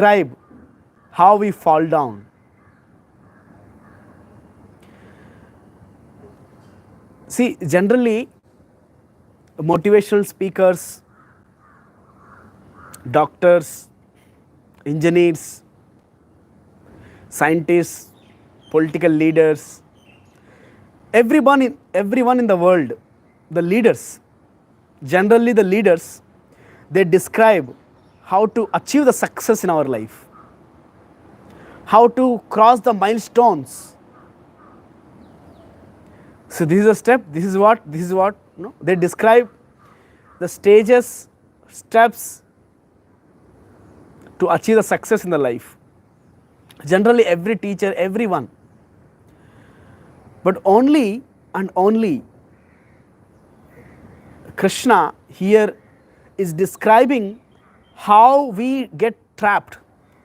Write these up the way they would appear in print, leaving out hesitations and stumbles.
describe how we fall down. See, generally, motivational speakers, doctors, engineers, scientists, political leaders, everyone in the world, the leaders, generally the leaders, they describe how to achieve the success in our life, how to cross the milestones. So this is a step, this is what, no? They describe the stages, steps to achieve the success in the life. Generally every teacher, everyone. But only and only Krishna here is describing how we get trapped,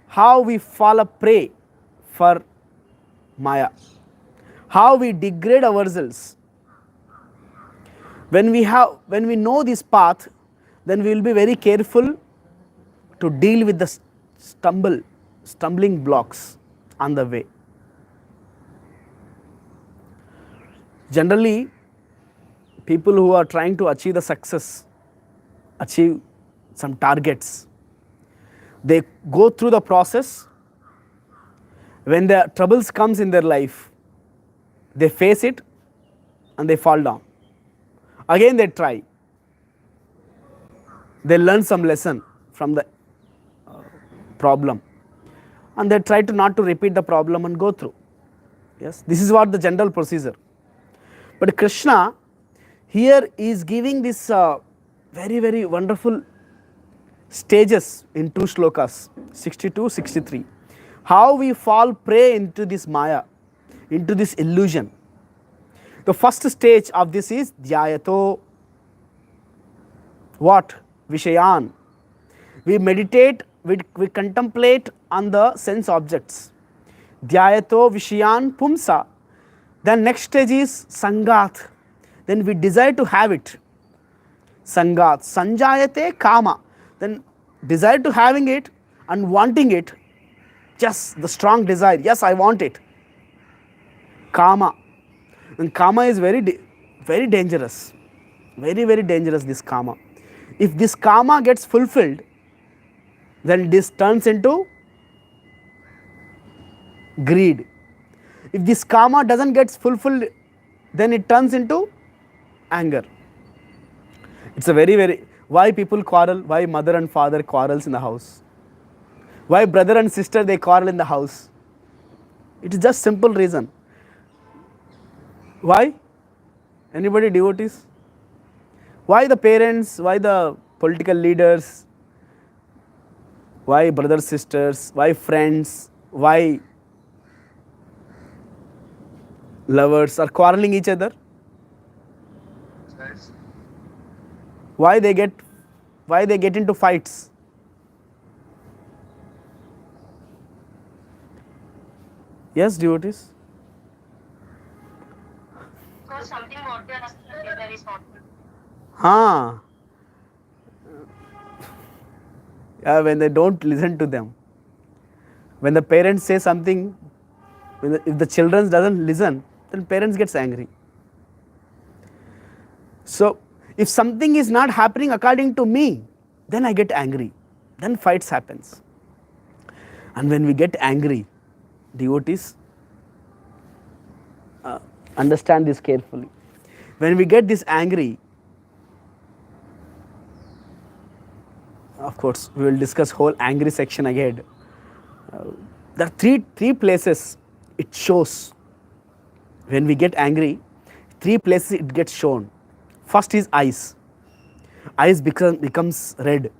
how we fall a prey for Maya, how we degrade ourselves. When we know this path, then we will be very careful to deal with the stumbling blocks on the way. Generally, people who are trying to achieve the success, achieve some targets, they go through the process. When the troubles comes in their life, they face it and they fall down. Again they try. They learn some lesson from the problem and they try to not to repeat the problem and go through. Yes, this is what the general procedure. But Krishna here is giving this very, very wonderful stages in 2 shlokas, 62, 63. How we fall prey into this Maya, into this illusion. The first stage of this is dhyayato. What? Vishayan. We meditate, we contemplate on the sense objects. Dhyayato vishayan pumsa. Then next stage is sangat. Then we desire to have it. Sangat. Sanjayate kama. Then desire to having it and wanting it. Just the strong desire. Yes, I want it. Kama. And kama is very dangerous. Very, very dangerous, this kama. If this kama gets fulfilled, then this turns into greed. If this kama doesn't get fulfilled, then it turns into anger. It's a very, very, why people quarrel, why mother and father quarrels in the house, why brother and sister they quarrel in the house. It is just simple reason. Why? Anybody devotees? Why the parents, why the political leaders, why brothers, sisters, why friends, why lovers are quarreling each other? Why they get into fights? Yes, devotees? Because something what they are together is not good. Yeah, when they don't listen to them. When the parents say something, if the children doesn't listen, then parents gets angry. So, if something is not happening according to me, then I get angry. Then fights happens. And when we get angry, devotees, understand this carefully. When we get this angry, of course, we will discuss whole angry section again. There are three places it shows. When we get angry, 3 places it gets shown. First is eyes. Eyes becomes red.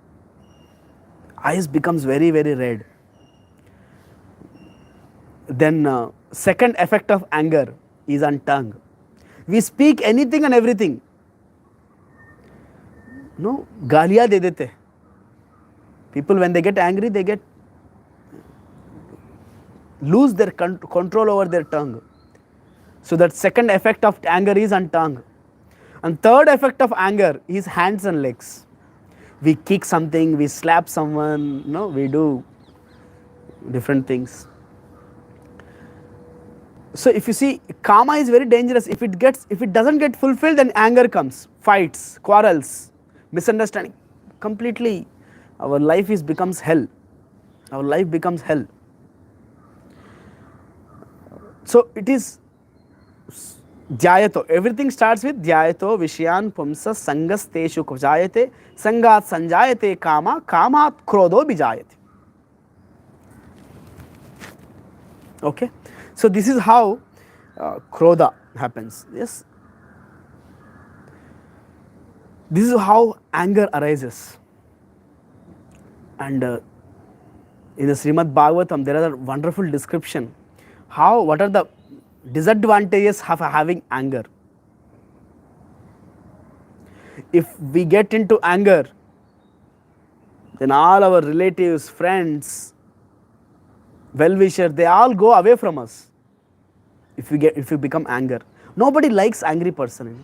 Eyes becomes very, very red. Then second effect of anger is on tongue. We speak anything and everything. No, गालियाँ दे देते. People when they get angry, they lose their control over their tongue. So that second effect of anger is on tongue. And third effect of anger is hands and legs. We kick something, we slap someone, we do different things. So if you see, karma is very dangerous. If it doesn't get fulfilled, then anger comes, fights, quarrels, misunderstanding. Completely, our life becomes hell. Our life becomes hell. So it is dhyato. Everything starts with dhyato vishyan pumsa sangas teshu jayate sangat sanjayate kama kamat krodho bijayate. Okay, so this is how krodha happens. Yes, this is how anger arises. And in the Srimad Bhagavatam, there is a wonderful description what are the disadvantages of having anger. If we get into anger, then all our relatives, friends, well-wishers, they all go away from us. If we become anger, nobody likes angry person. You know?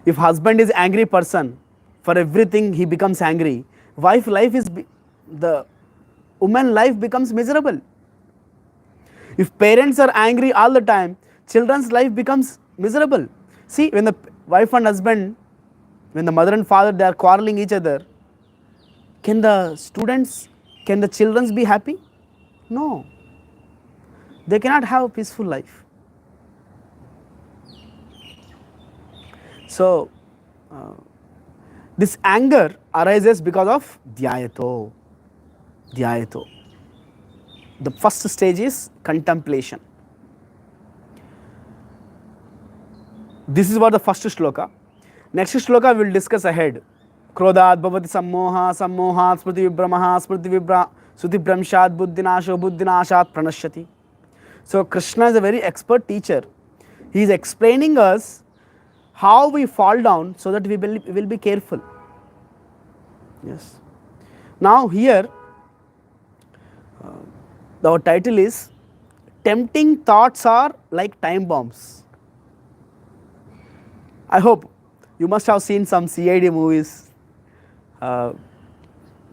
If husband is angry person, for everything he becomes angry. The woman life becomes miserable. If parents are angry all the time, children's life becomes miserable. See, when the wife and husband, when the mother and father, they are quarreling each other, can the children be happy? No. They cannot have a peaceful life. So, this anger arises because of dhyato. Dhyato. The first stage is contemplation. This is what the first shloka. Next shloka we will discuss ahead. Krodhat bhavati sammoha, sammohat smriti vibramaha, smriti bramshat buddhinashat pranashyati. So Krishna is a very expert teacher. He is explaining us how we fall down so that we will be careful. Yes. Now here, our title is Tempting Thoughts Are Like Time Bombs. I hope you must have seen some CID movies,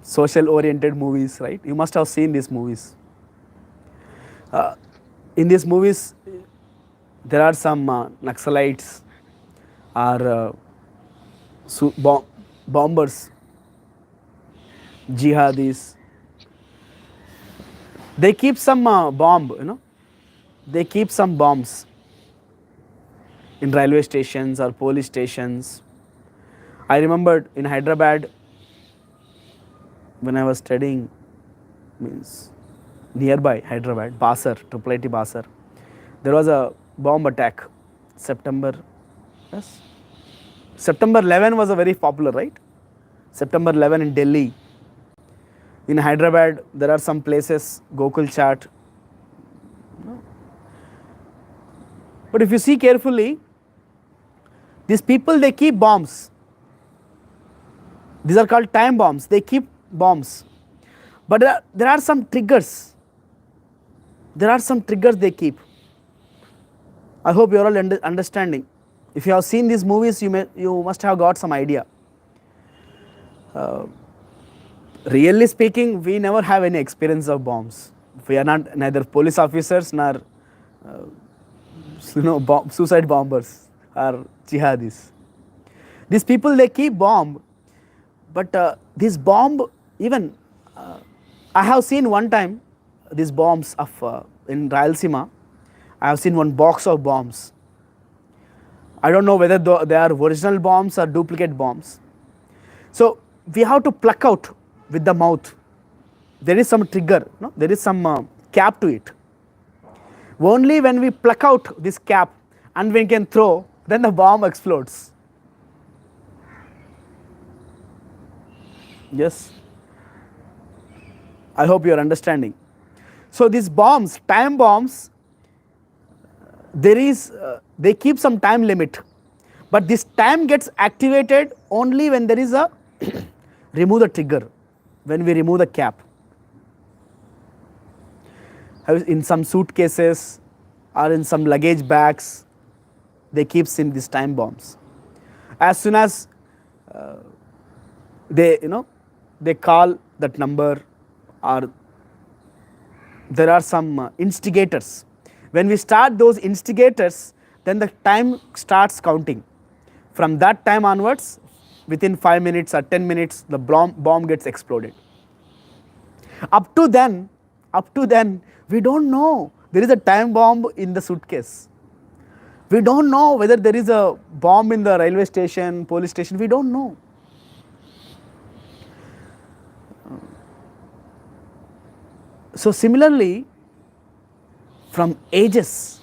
social oriented movies, right? You must have seen these movies. In these movies, there are some Naxalites or bombers, jihadis. They keep some bomb, you know. They keep some bombs in railway stations or police stations. I remembered in Hyderabad when I was studying, means nearby Hyderabad, Basar, Triple Basar. There was a bomb attack. September 11 was a very popular, right? September 11 in Delhi. In Hyderabad, there are some places, Gokul Chat. But if you see carefully, these people, they keep bombs. These are called time bombs. They keep bombs. But there are some triggers. There are some triggers they keep. I hope you are all understanding. If you have seen these movies, you must have got some idea. Really speaking, we never have any experience of bombs. We are not neither police officers nor suicide bombers or jihadis. These people, they keep bomb, but this bomb, even I have seen one time these bombs of in Rayalaseema. I have seen one box of bombs. I don't know whether they are original bombs or duplicate bombs. So we have to pluck out with the mouth. There is some trigger, no? There is some cap to it. Only when we pluck out this cap and we can throw, then the bomb explodes. Yes. I hope you are understanding. So these bombs, time bombs, they keep some time limit, but this time gets activated only when there is a remove the trigger, when we remove the cap. In some suitcases or in some luggage bags, they keep in these time bombs. As soon as they call that number, or there are some instigators. When we start those instigators, then the time starts counting. From that time onwards, within 5 minutes or 10 minutes, the bomb gets exploded. Up to then, we don't know there is a time bomb in the suitcase. We don't know whether there is a bomb in the railway station, police station. We don't know. So similarly, from ages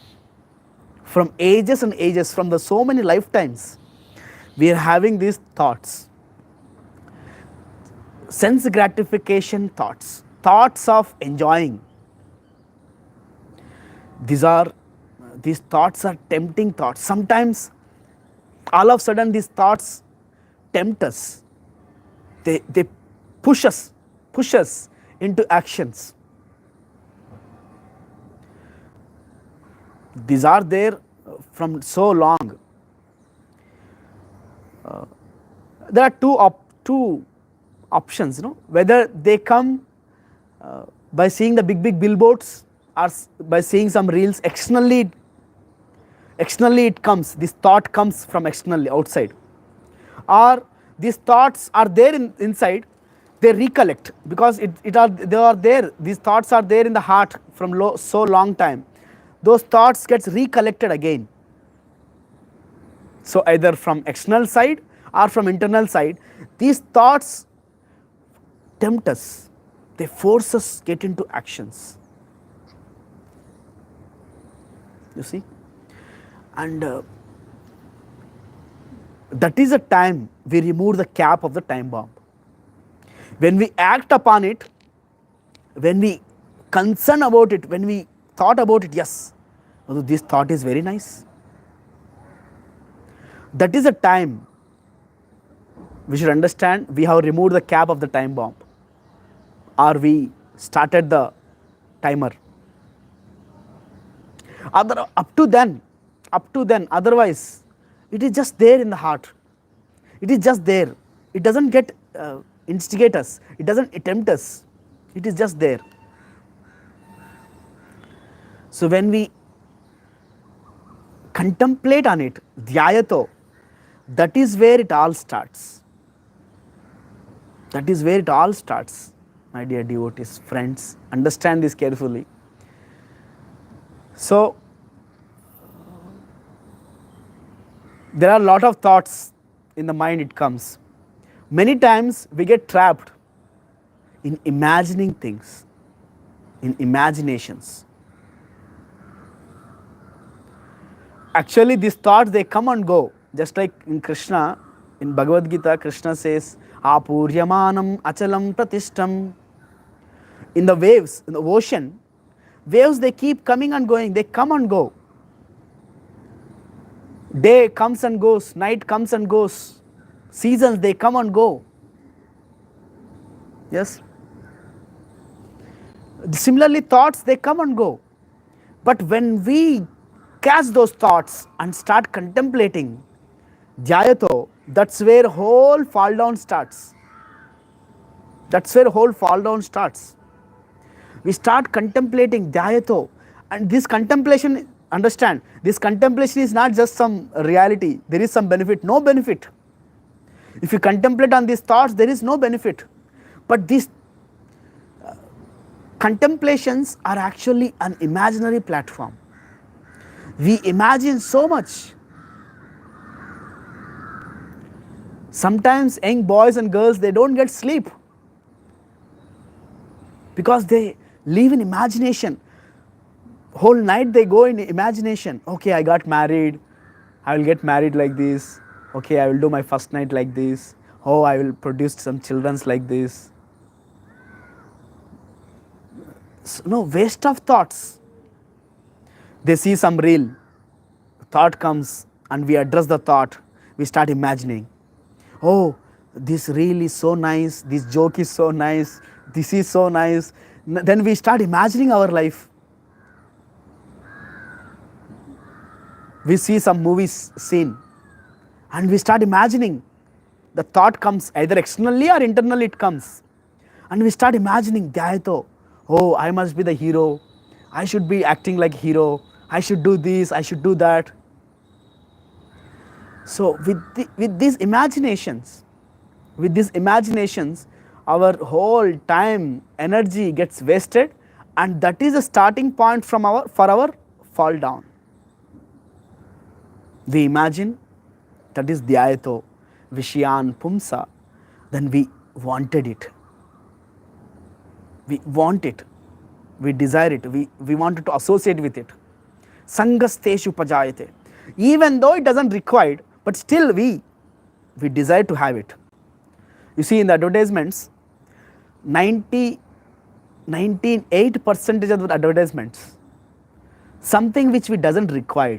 and ages, from the so many lifetimes, we are having these thoughts, sense gratification thoughts, thoughts of enjoying. These thoughts are tempting thoughts. Sometimes all of a sudden these thoughts tempt us. They push us into actions. These are there from so long. There are two options, whether they come by seeing the big billboards or by seeing some reels. Externally it comes, this thought comes from externally, outside, or these thoughts are there inside, they recollect because they are there. These thoughts are there in the heart from so long time. Those thoughts gets recollected again. So either from external side or from internal side, these thoughts tempt us, they force us get into actions. You see, and that is a time we remove the cap of the time bomb. When we act upon it, when we concern about it, when we thought about it, yes, this thought is very nice. That is a time we should understand we have removed the cap of the time bomb, or we started the timer. Up to then, otherwise, it is just there in the heart. It is just there. It doesn't get instigate us. It doesn't tempt us. It is just there. So when we contemplate on it, dhyayato, that is where it all starts. That is where it all starts. My dear devotees, friends, understand this carefully. So there are a lot of thoughts in the mind, it comes. Many times we get trapped in imagining things, in imaginations. Actually, these thoughts, they come and go. Just like in Krishna, in Bhagavad Gita, Krishna says, Apuryamanam achalam pratishtam. In the waves, in the ocean, waves, they keep coming and going, they come and go. Day comes and goes, night comes and goes, seasons, they come and go. Yes. Similarly, thoughts, they come and go. But when we catch those thoughts and start contemplating, dhyayato, that's where whole fall down starts. That's where whole fall down starts. We start contemplating dhyayato, and this contemplation, understand, this contemplation is not just some reality. There is some benefit, no benefit. If you contemplate on these thoughts, there is no benefit. But these contemplations are actually an imaginary platform. We imagine so much. Sometimes young boys and girls, they don't get sleep because they live in imagination. Whole night they go in imagination. Okay, I got married. I will get married like this. Okay, I will do my first night like this. Oh, I will produce some childrens like this. So, no, waste of thoughts. They see some reel. Thought comes and we address the thought. We start imagining. Oh, this reel is so nice. This joke is so nice. This is so nice. Then we start imagining our life. We see some movies scene and we start imagining. The thought comes either externally or internally it comes. And we start imagining dhyayato. Oh, I must be the hero. I should be acting like hero. I should do this. I should do that. So with these imaginations, our whole time, energy gets wasted, and that is a starting point for our fall down. We imagine, that is dhyayato, vishayan pumsa, then we wanted it. We want it. We desire it. We wanted to associate with it. Sangasteshu pajayate. Even though it doesn't require, but still we desire to have it. You see in the advertisements, 98% of the advertisements, something which we doesn't require.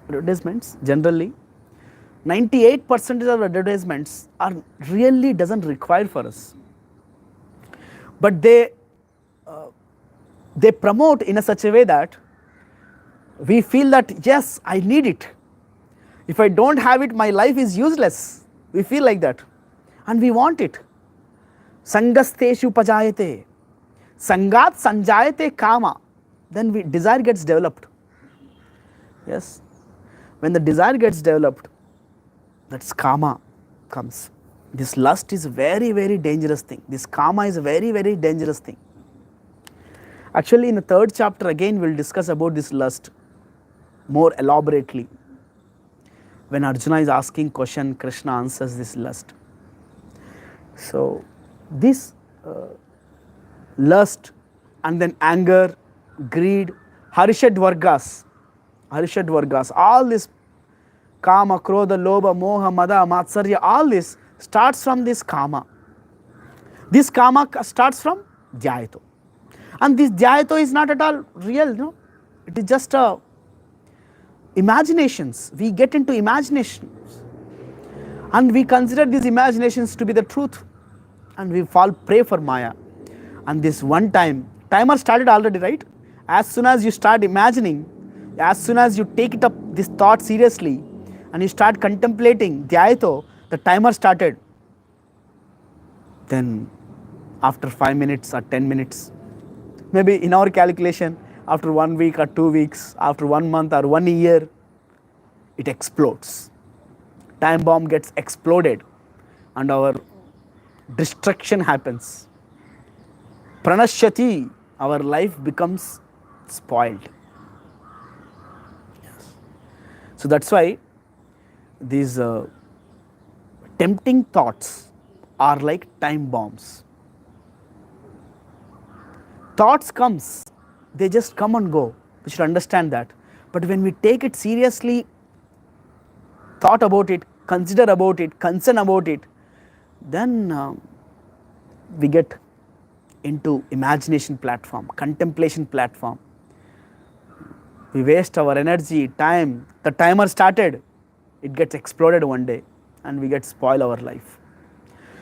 Advertisements generally, 98% of advertisements are really doesn't require for us, but they promote in a such a way that we feel that yes, I need it. If I don't have it, my life is useless. We feel like that, and we want it. Sangasteshu pajayate, sangat sanjayate kama. Then desire gets developed. Yes, when the desire gets developed, that's kama comes. This lust is a very, very dangerous thing. This kama is a very, very dangerous thing. Actually, in the 3rd chapter again we'll discuss about this lust more elaborately. When Arjuna is asking question, Krishna answers this lust. So this lust, and then anger, greed, harishad vargas, all this kama, krodha, lobha, moha, mada, matsarya, all this starts from this kama. This kama starts from dhyayato. And this dhyayato is not at all real, no? It is just imaginations. We get into imaginations, and we consider these imaginations to be the truth, and we fall prey for Maya. And this one timer started already, right? As soon as you start imagining, as soon as you take it up, this thought seriously, and you start contemplating dhyayato, the timer started. Then after 5 minutes or 10 minutes, maybe in our calculation, after 1 week or 2 weeks, after 1 month or 1 year, it explodes. Time bomb gets exploded, and our destruction happens. Pranashyati, our life becomes spoiled. Yes. So that's why these tempting thoughts are like time bombs. Thoughts comes, they just come and go. We should understand that. But when we take it seriously, thought about it, consider about it, concern about it, then we get into imagination platform, contemplation platform. We waste our energy, time. The timer started, it gets exploded one day, and we get spoil our life.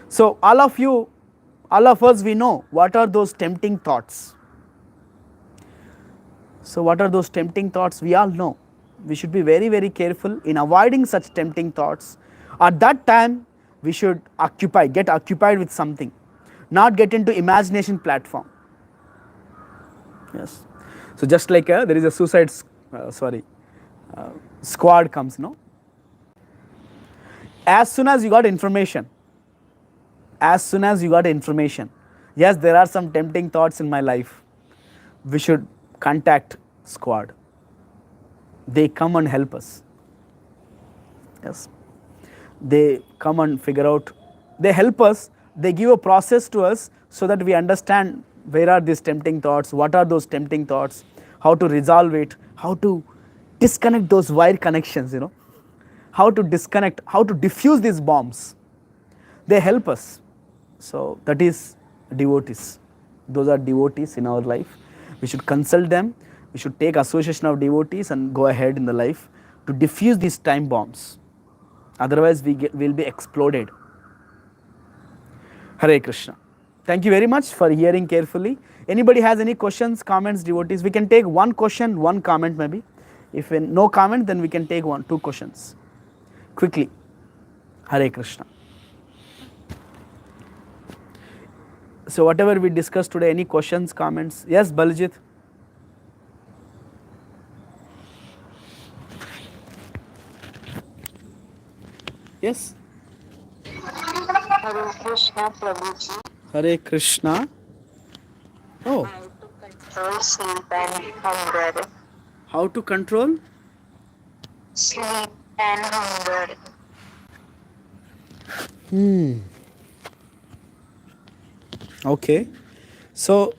So all of us, we know what are those tempting thoughts. So what are those tempting thoughts? We all know. We should be very, very careful in avoiding such tempting thoughts. At that time, we should get occupied with something, not get into imagination platform. Yes. So just like there is a suicide squad comes, no? As soon as you got information, yes, there are some tempting thoughts in my life, we should contact squad. They come and help us. Yes. They come and figure out, they help us, they give a process to us so that we understand where are these tempting thoughts, what are those tempting thoughts, how to resolve it, how to disconnect those wire connections, how to disconnect, how to diffuse these bombs. They help us. So that is devotees. Those are devotees in our life. We should consult them. We should take association of devotees and go ahead in the life to diffuse these time bombs. Otherwise, we'll be exploded. Hare Krishna. Thank you very much for hearing carefully. Anybody has any questions, comments, devotees? We can take one question, one comment maybe. If no comment, then we can take 2 questions. Quickly. Hare Krishna. So whatever we discussed today, any questions, comments? Yes, Baljit. Yes. Hare Krishna, Prabhuji. Hare Krishna. Oh, How to control sleep and hunger. how to control? Sleep and hunger. Okay. So,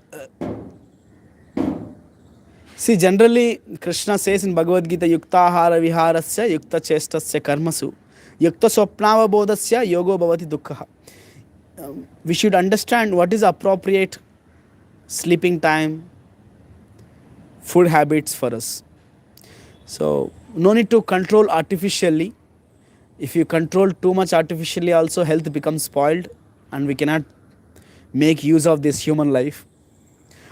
see, generally, Krishna says in Bhagavad Gita, Yukta Ahara Viharasya, Yukta Chestasya Karmasu, Yukta Swapnava Bodhasya, Yogo Bhavati Dukkha. We should understand what is appropriate sleeping time, food habits for us. So, no need to control artificially. If you control too much artificially, also health becomes spoiled and we cannot make use of this human life.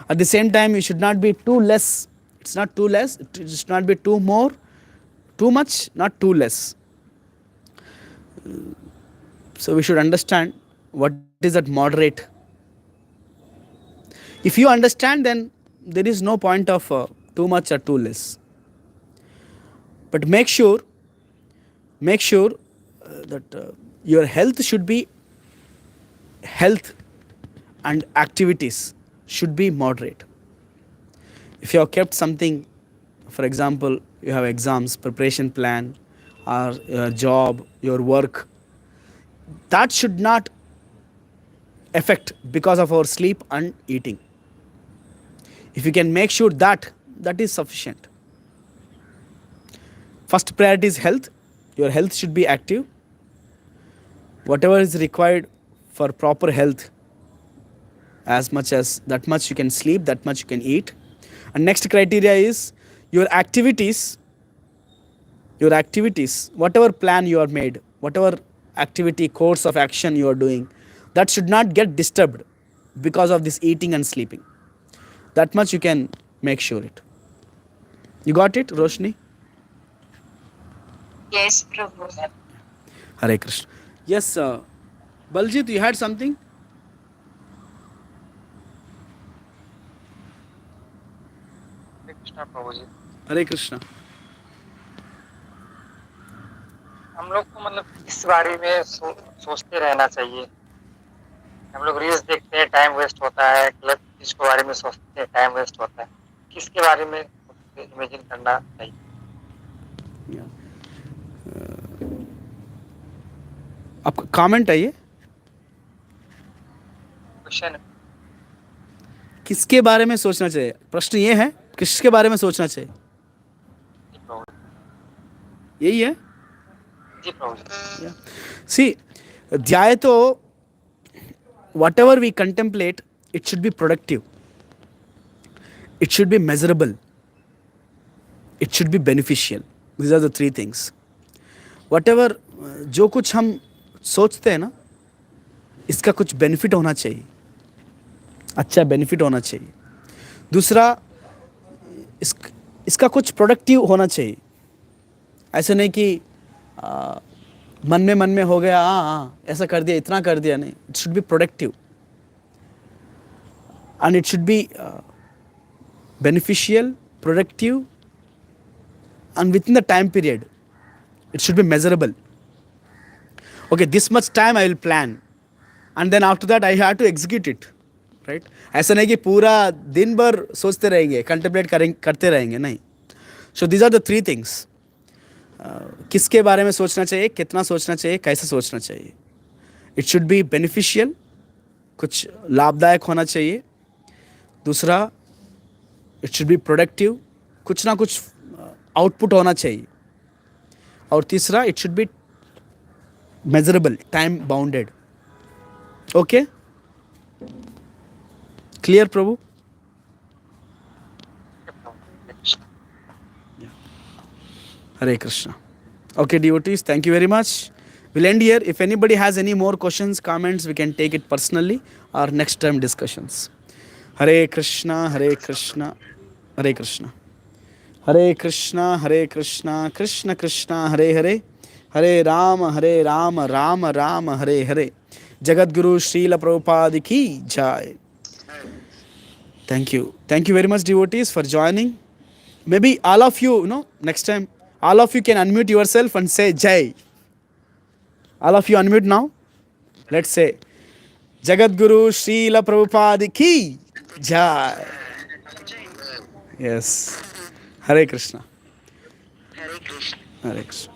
At the same time, you should not be too less. It's not too less, it should not be too more, too much, not too less. So we should understand what is that moderate. If you understand, then there is no point of too much or too less. But make sure that your health should be health and activities should be moderate. If you have kept something, for example, you have exams, preparation plan, or your job, your work, that should not affect because of our sleep and eating. If you can make sure that is sufficient. First priority is health. Your health should be active. Whatever is required for proper health, as much as that much you can sleep, that much you can eat. And next criteria is your activities, whatever plan you are made, whatever activity, course of action you are doing, that should not get disturbed because of this eating and sleeping. That much you can make sure it. You got it, Roshni? Yes, Prabhu. Hare Krishna. Yes, Baljit, you had something? Hare Krishna Prabhu ji. Hare Krishna. हम लोग को मतलब इस बारे में सोचते रहना चाहिए। हम लोग रील्स देखते हैं, टाइम वेस्ट होता है, गलत चीज के बारे में सोचते हैं, टाइम वेस्ट होता है। किसके बारे में इमेजिन करना चाहिए? आपका कमेंट है ये? क्वेश्चन किसके बारे में सोचना चाहिए? प्रश्न ये है, किसके बारे में सोचना चाहिए? यही है? जी प्रभु जी। See, ध्याय तो whatever we contemplate, it should be productive. It should be measurable. It should be beneficial. These are the three things. Whatever, जो कुछ हम सोचते हैं ना, इसका कुछ बेनिफिट होना चाहिए, अच्छा बेनिफिट होना चाहिए. दूसरा, इसका कुछ प्रोडक्टिव होना चाहिए. ऐसे नहीं कि मन में हो गया, ऐसा कर दिया, इतना कर दिया, नहीं. It should be productive and it should be beneficial, productive, and within the time period. It should be measurable. Okay, this much time I will plan, and then after that I have to execute it, right? ऐसा नहीं कि पूरा दिन भर सोचते रहेंगे, contemplate करते रहेंगे, नहीं. So these are the three things. किसके बारे में सोचना चाहिए, कितना सोचना चाहिए, कैसे सोचना चाहिए. It should be beneficial, कुछ लाभदायक होना चाहिए. दूसरा, इट शुड बी प्रोडक्टिव, कुछ ना कुछ आउटपुट होना चाहिए. और तीसरा, it should be measurable, time bounded. Okay, clear Prabhu? Hare Krishna. Okay, devotees, thank you very much. We'll end here. If anybody has any more questions, comments, we can take it personally or next time discussions. Hare Krishna, Hare Krishna, Hare Krishna. Hare Krishna, Hare Krishna, Krishna Krishna, Hare Hare, Hare Rama, Rama Rama, Hare Hare. Jagadguru Srila Prabhupada ki jai. Thank you. Thank you very much, devotees, for joining. Maybe all of you, next time, all of you can unmute yourself and say Jai. All of you unmute now. Let's say Jagadguru Srila Prabhupada ki jai. Yes. Hare Krishna. Hare Krishna.